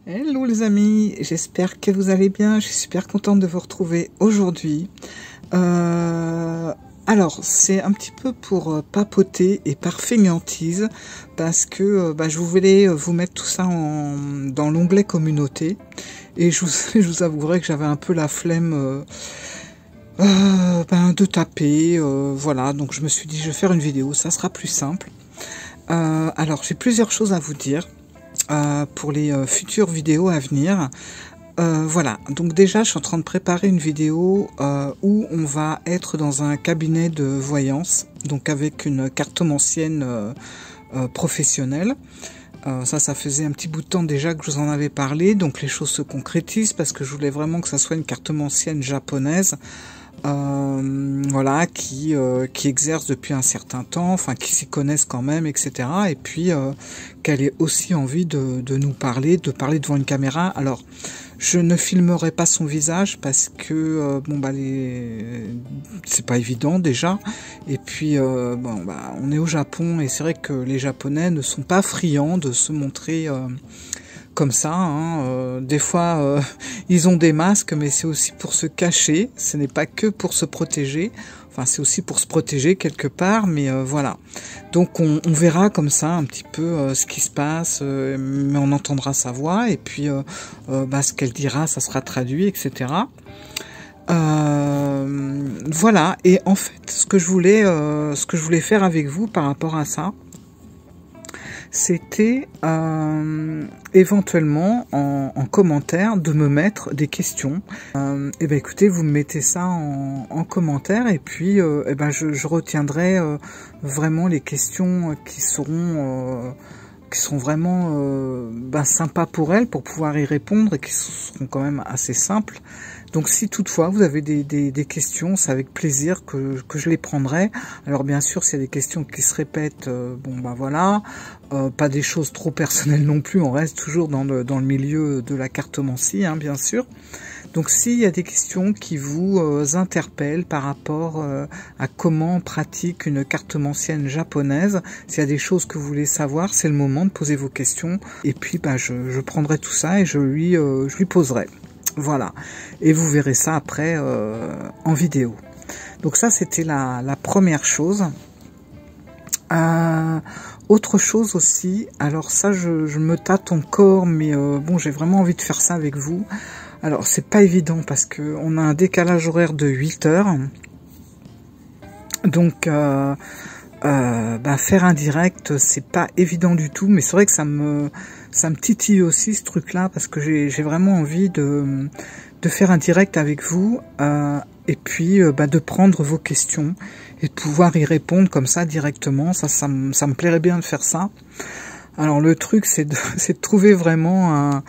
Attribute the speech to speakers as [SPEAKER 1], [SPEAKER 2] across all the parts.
[SPEAKER 1] Hello les amis, j'espère que vous allez bien, je suis super contente de vous retrouver aujourd'hui. Alors, c'est un petit peu pour papoter et par fainéantise, parce que je voulais vous mettre tout ça dans l'onglet communauté, et je vous avouerai que j'avais un peu la flemme de taper, voilà, donc je me suis dit je vais faire une vidéo, ça sera plus simple. Alors, j'ai plusieurs choses à vous dire. Pour les futures vidéos à venir. Voilà, donc déjà je suis en train de préparer une vidéo où on va être dans un cabinet de voyance, donc avec une cartomancienne professionnelle. Ça faisait un petit bout de temps déjà que je vous en avais parlé, donc les choses se concrétisent parce que je voulais vraiment que ça soit une cartomancienne japonaise. Voilà, qui exerce depuis un certain temps, enfin qui s'y connaissent quand même, etc. Et puis qu'elle ait aussi envie de nous parler, de parler devant une caméra. Alors, je ne filmerai pas son visage parce que c'est pas évident déjà. Et puis on est au Japon et c'est vrai que les Japonais ne sont pas friands de se montrer comme ça, hein. Des fois ils ont des masques, mais c'est aussi pour se cacher, ce n'est pas que pour se protéger, enfin c'est aussi pour se protéger quelque part, mais voilà. Donc on verra comme ça un petit peu ce qui se passe, mais on entendra sa voix, et puis ce qu'elle dira, ça sera traduit, etc. Voilà, et en fait ce que je voulais faire avec vous par rapport à ça, c'était éventuellement en commentaire de me mettre des questions. Et ben écoutez, vous me mettez ça en commentaire et puis je retiendrai vraiment les questions qui seront vraiment sympas pour elle, pour pouvoir y répondre, et qui seront quand même assez simples. Donc si toutefois vous avez des questions, c'est avec plaisir que je les prendrai. Alors bien sûr, s'il y a des questions qui se répètent, voilà, pas des choses trop personnelles non plus, on reste toujours dans le milieu de la cartomancie, hein, bien sûr. Donc s'il y a des questions qui vous interpellent par rapport à comment on pratique une cartomancienne japonaise, s'il y a des choses que vous voulez savoir, c'est le moment de poser vos questions, et puis je prendrai tout ça et je lui poserai. Voilà, et vous verrez ça après en vidéo. Donc ça, c'était la première chose. Autre chose aussi, alors ça je me tâte encore, mais bon, j'ai vraiment envie de faire ça avec vous. Alors c'est pas évident parce que on a un décalage horaire de 8 heures. Donc faire un direct, c'est pas évident du tout, mais c'est vrai que ça me titille aussi ce truc-là, parce que j'ai vraiment envie de faire un direct avec vous, et puis de prendre vos questions et de pouvoir y répondre comme ça directement. Ça me plairait bien de faire ça. Alors le truc, c'est de trouver vraiment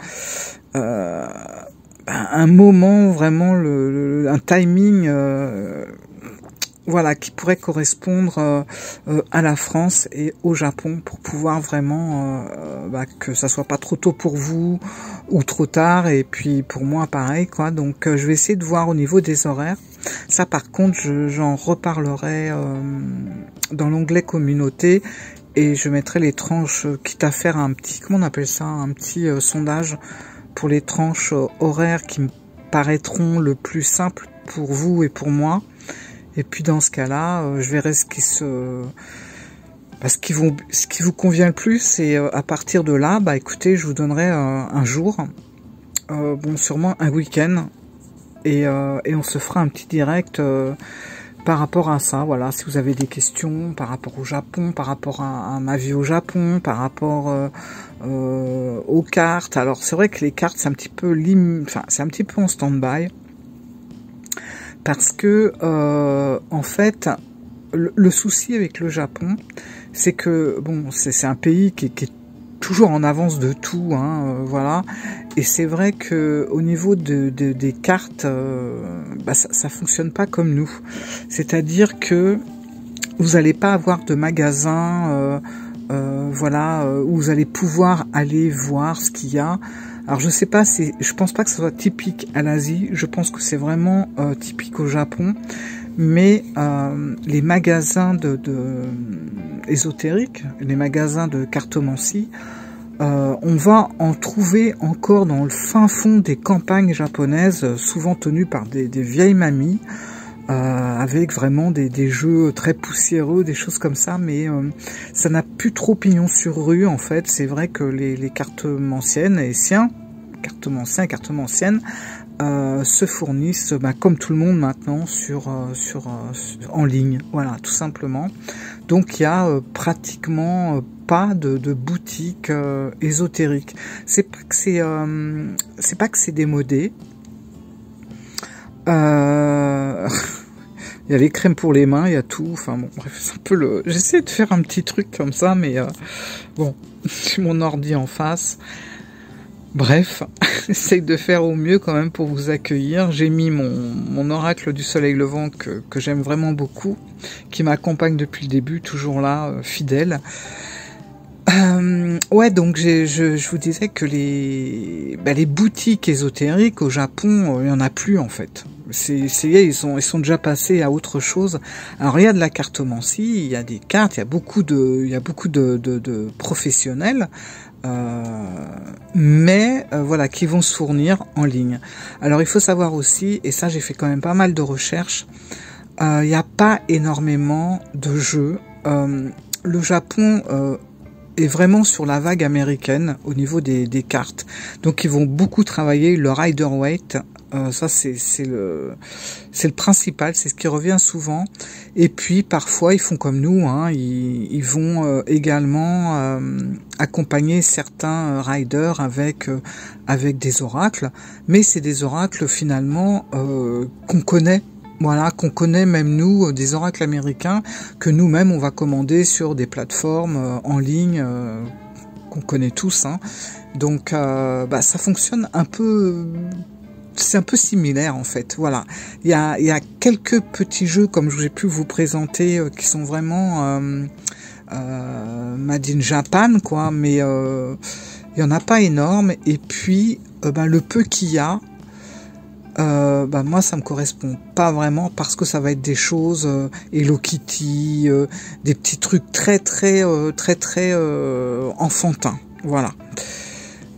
[SPEAKER 1] un moment, vraiment un timing, voilà, qui pourrait correspondre à la France et au Japon, pour pouvoir vraiment que ça soit pas trop tôt pour vous ou trop tard, et puis pour moi pareil, quoi. Donc je vais essayer de voir au niveau des horaires. Ça par contre, j'en reparlerai dans l'onglet communauté, et je mettrai les tranches, quitte à faire un petit, comment on appelle ça, un petit sondage pour les tranches horaires qui me paraîtront le plus simple pour vous et pour moi. Et puis dans ce cas-là, je verrai ce qui vous convient le plus, et à partir de là, écoutez, je vous donnerai un jour, sûrement un week-end, et on se fera un petit direct par rapport à ça. Voilà, si vous avez des questions par rapport au Japon, par rapport à ma vie au Japon, par rapport aux cartes. Alors c'est vrai que les cartes, c'est un petit peu c'est un petit peu en stand-by. Parce que, en fait, le souci avec le Japon, c'est que, bon, c'est un pays qui est toujours en avance de tout, hein, voilà. Et c'est vrai que au niveau des cartes, ça fonctionne pas comme nous. C'est-à-dire que vous n'allez pas avoir de magasin, où vous allez pouvoir aller voir ce qu'il y a. Alors je sais pas, je pense pas que ce soit typique à l'Asie, je pense que c'est vraiment typique au Japon, mais les magasins ésotériques, les magasins de cartomancie, On va en trouver encore dans le fin fond des campagnes japonaises, souvent tenues par des vieilles mamies, avec vraiment des jeux très poussiéreux, des choses comme ça, mais ça n'a plus trop pignon sur rue en fait. C'est vrai que les cartomanciennes et cartomanciens et cartomanciennes se fournissent, comme tout le monde maintenant, en ligne, voilà, tout simplement. Donc il y a pratiquement pas de boutique ésotérique. C'est pas que c'est démodé. Il y a les crèmes pour les mains, il y a tout. Enfin bon, bref, c'est un peu j'essaie de faire un petit truc comme ça, mais bon, j'ai mon ordi en face. Bref, j'essaie de faire au mieux quand même pour vous accueillir. J'ai mis mon oracle du soleil levant que j'aime vraiment beaucoup, qui m'accompagne depuis le début, toujours là, fidèle. Ouais, donc je vous disais que les boutiques ésotériques au Japon, il n'y en a plus en fait. Ils sont déjà passés à autre chose. Alors il y a de la cartomancie, il y a des cartes, il y a beaucoup de professionnels. Mais voilà, qui vont se fournir en ligne. Alors il faut savoir aussi, et ça j'ai fait quand même pas mal de recherches, il n'y a pas énormément de jeux. Le Japon est vraiment sur la vague américaine au niveau des cartes. Donc ils vont beaucoup travailler le Rider-Waite. Ça c'est le principal, c'est ce qui revient souvent. Et puis parfois ils font comme nous, hein, ils vont également accompagner certains riders avec des oracles, mais c'est des oracles finalement qu'on connaît. Voilà, qu'on connaît même nous, des oracles américains, que nous-mêmes on va commander sur des plateformes en ligne qu'on connaît tous. Hein. Donc ça fonctionne un peu... C'est un peu similaire en fait, voilà. Il y a quelques petits jeux comme j'ai pu vous présenter qui sont vraiment made in Japan quoi, mais il y en a pas énorme. Et puis le peu qu'il y a, moi ça me correspond pas vraiment parce que ça va être des choses Hello Kitty, des petits trucs très enfantins, voilà.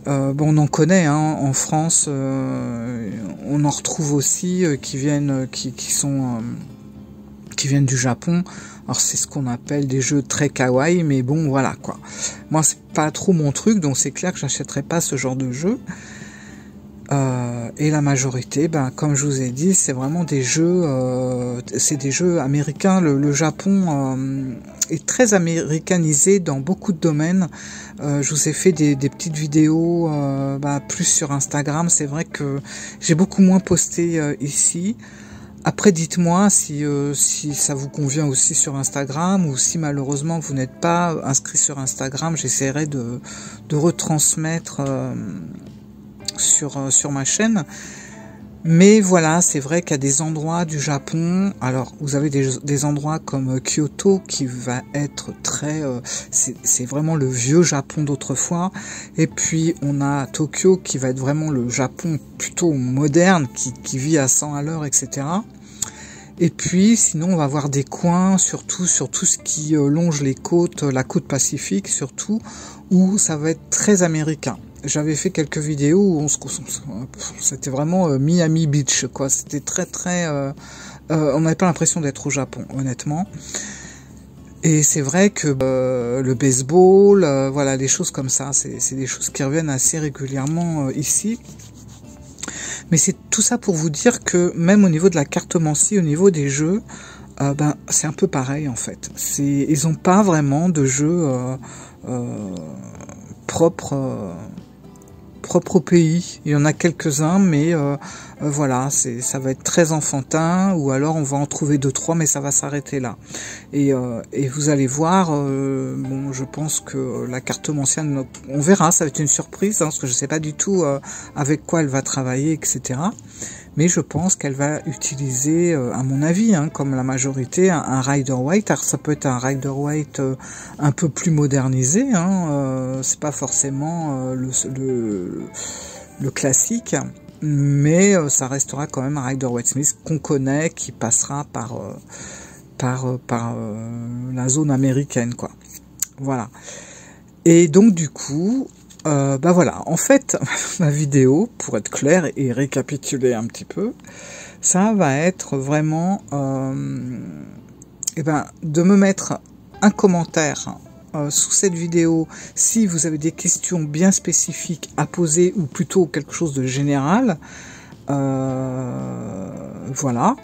[SPEAKER 1] On en connaît hein, en France, on en retrouve aussi qui viennent du Japon. Alors c'est ce qu'on appelle des jeux très kawaii, mais bon voilà quoi. Moi c'est pas trop mon truc, donc c'est clair que j'achèterai pas ce genre de jeu. Et la majorité, comme je vous ai dit, c'est vraiment des jeux, américains. Le Japon est très américanisé dans beaucoup de domaines. Je vous ai fait des petites vidéos plus sur Instagram. C'est vrai que j'ai beaucoup moins posté ici. Après, dites-moi si ça vous convient aussi sur Instagram, ou si malheureusement vous n'êtes pas inscrit sur Instagram, j'essaierai de retransmettre sur ma chaîne. Mais voilà, c'est vrai qu'il y a des endroits du Japon. Alors, vous avez des endroits comme Kyoto qui va être très... c'est vraiment le vieux Japon d'autrefois. Et puis, on a Tokyo qui va être vraiment le Japon plutôt moderne, qui vit à 100 à l'heure, etc. Et puis, sinon, on va avoir des coins, surtout sur tout ce qui longe les côtes, la côte pacifique surtout, où ça va être très américain. J'avais fait quelques vidéos où c'était vraiment Miami Beach, quoi. C'était très... on n'avait pas l'impression d'être au Japon, honnêtement. Et c'est vrai que le baseball, voilà, des choses comme ça, c'est des choses qui reviennent assez régulièrement ici. Mais c'est tout ça pour vous dire que même au niveau de la cartomancie, au niveau des jeux, c'est un peu pareil en fait. Ils n'ont pas vraiment de jeux propres au pays. Il y en a quelques-uns, mais voilà, ça va être très enfantin, ou alors on va en trouver 2-3, mais ça va s'arrêter là. Et vous allez voir, je pense que la cartomancienne, on verra, ça va être une surprise, hein, parce que je ne sais pas du tout avec quoi elle va travailler, etc. Mais je pense qu'elle va utiliser, à mon avis, hein, comme la majorité, un Rider-Waite. Alors ça peut être un Rider-Waite un peu plus modernisé, hein, c'est pas forcément le classique, mais ça restera quand même un Rider-Waite Smith qu'on connaît, qui passera par la zone américaine, quoi. Voilà. Et donc du coup, bah voilà, en fait, ma vidéo, pour être clair et récapituler un petit peu, ça va être vraiment de me mettre un commentaire sous cette vidéo si vous avez des questions bien spécifiques à poser ou plutôt quelque chose de général. Voilà.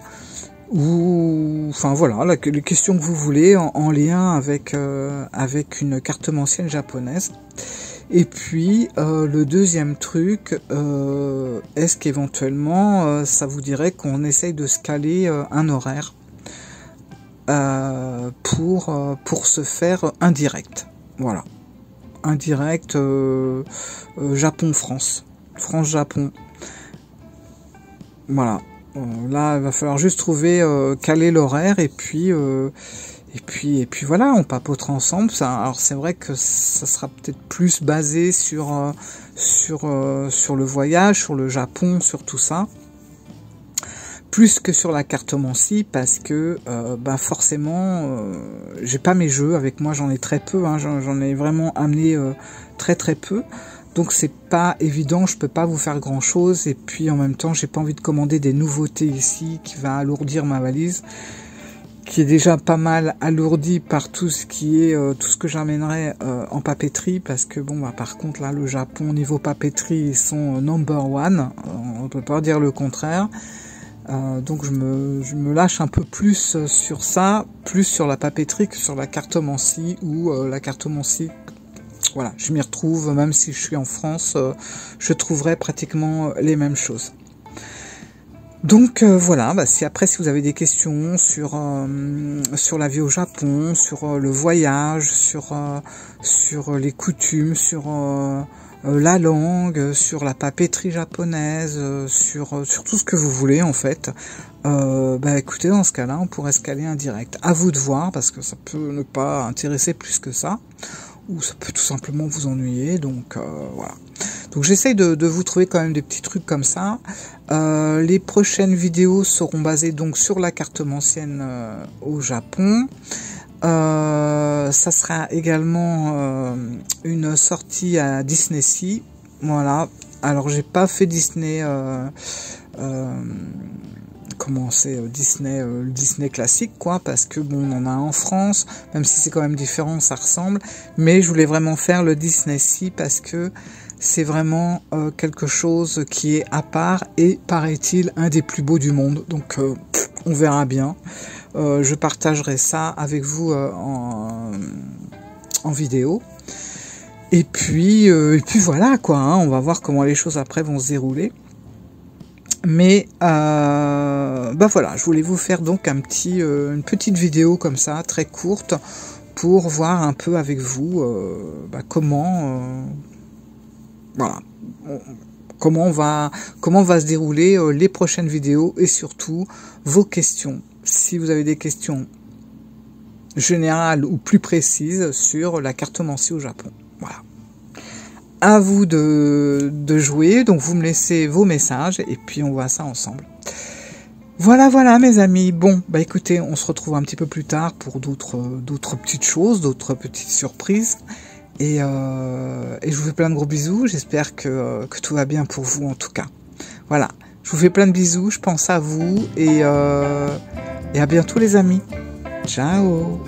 [SPEAKER 1] Ou enfin voilà, les questions que vous voulez en lien avec une cartomancienne japonaise. Et puis le deuxième truc, est-ce qu'éventuellement ça vous dirait qu'on essaye de se caler un horaire pour se faire un direct, voilà, un direct Japon-France, France-Japon, voilà. Là, il va falloir juste trouver, caler l'horaire et puis voilà, on papotera ensemble. Ça, alors c'est vrai que ça sera peut-être plus basé sur le voyage, sur le Japon, sur tout ça, plus que sur la cartomancie, parce que forcément, j'ai pas mes jeux avec moi, j'en ai très peu, hein, j'en ai vraiment amené très peu. Donc c'est pas évident, je peux pas vous faire grand chose, et puis en même temps j'ai pas envie de commander des nouveautés ici qui va alourdir ma valise, qui est déjà pas mal alourdie par tout ce qui est tout ce que j'amènerai en papeterie, parce que bon par contre là le Japon niveau papeterie ils sont number one, on peut pas dire le contraire. Donc je me lâche un peu plus sur ça, plus sur la papeterie que sur la cartomancie, ou la cartomancie. Voilà, je m'y retrouve, même si je suis en France, je trouverai pratiquement les mêmes choses. Donc voilà, si vous avez des questions sur la vie au Japon, sur le voyage, sur les coutumes, sur la langue, sur la papeterie japonaise, sur tout ce que vous voulez en fait, écoutez, dans ce cas-là, on pourrait se caler un direct. À vous de voir, parce que ça peut ne pas intéresser plus que ça, ou ça peut tout simplement vous ennuyer, donc voilà. Donc j'essaye de vous trouver quand même des petits trucs comme ça. Les prochaines vidéos seront basées donc sur la cartomancienne au Japon. Ça sera également une sortie à Disney Sea. Voilà. Alors j'ai pas fait Disney. Comment c'est Disney, le Disney classique quoi, parce que bon on en a un en France, même si c'est quand même différent, ça ressemble, mais je voulais vraiment faire le Disney Sea parce que c'est vraiment quelque chose qui est à part et paraît-il un des plus beaux du monde, donc on verra bien. Je partagerai ça avec vous en vidéo. Et puis voilà quoi, hein, on va voir comment les choses après vont se dérouler. Mais voilà, je voulais vous faire donc une petite vidéo comme ça, très courte, pour voir un peu avec vous comment va se dérouler les prochaines vidéos, et surtout vos questions. Si vous avez des questions générales ou plus précises sur la cartomancie au Japon, voilà. À vous de jouer, donc vous me laissez vos messages et puis on voit ça ensemble. Voilà mes amis. Bon, écoutez, on se retrouve un petit peu plus tard pour d'autres petites choses, d'autres petites surprises. Et je vous fais plein de gros bisous. J'espère que tout va bien pour vous en tout cas. Voilà, je vous fais plein de bisous, je pense à vous et à bientôt les amis. Ciao.